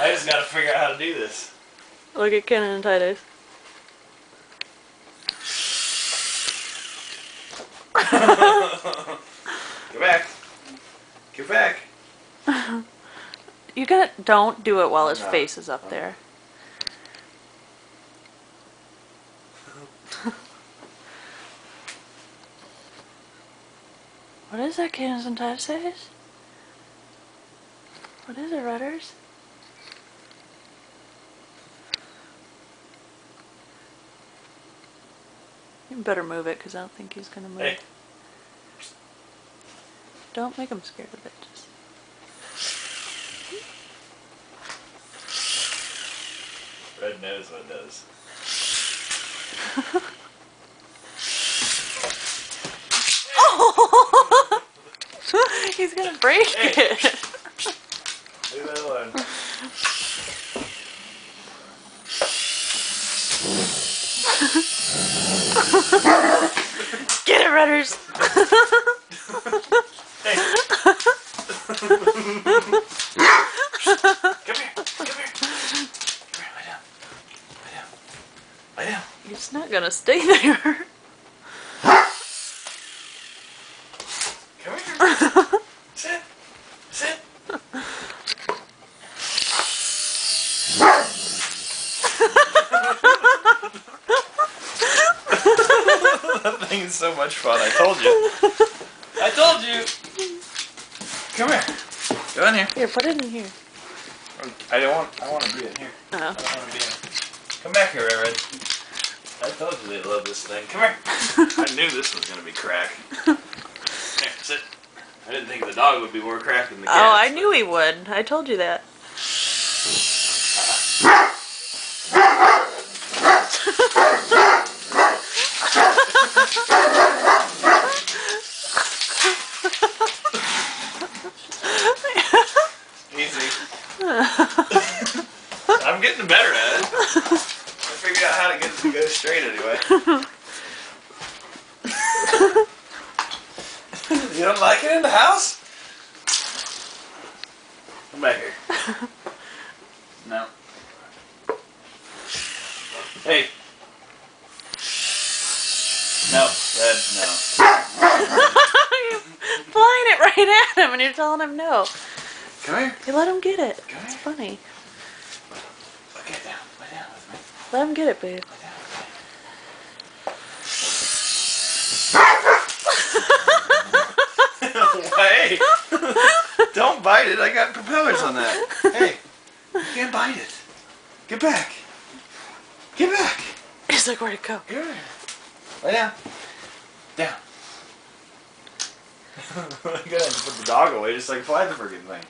I just gotta figure out how to do this. Look at Kenan and Titus. Get back. Get back. You gotta, don't do it while his face is up there. What is that, Kenan and Titus? What is it, Rudders? You better move it, because I don't think he's going to move. Hey. Don't make him scared of it. Just... Red knows what it does. Oh! He's going to break it. Leave that alone. Get it, Rudders! Hey! Come here! Come here! Come here, lie down. Lie down. Lie down. He's not gonna stay there. Come here. Sit. Sit. That thing is so much fun. I told you. I told you. Come here. Go in here. Here, put it in here. I want to be in here. Oh. I don't want to be in. Come back here, Red. I told you they love this thing. Come here. I knew this was going to be crack. Here, sit. I didn't think the dog would be more crack than the cat. Oh, I knew he would. I told you that. Easy. I'm getting better at it. I figured out how to get it to go straight anyway. You don't like it in the house? Come back here. No. Hey. No, Red, no. You're flying it right at him and you're telling him no. Come here. You let him get it. Come It's here. funny. Okay, down. Lay down with me. Let him get it, babe. Lay down with me. Hey! Don't bite it. I got propellers on that. Hey, you can't bite it. Get back. Get back. He's like, where'd it go? Come here. Lay down. Down. I'm gonna have to put the dog away just so I can fly the freaking thing.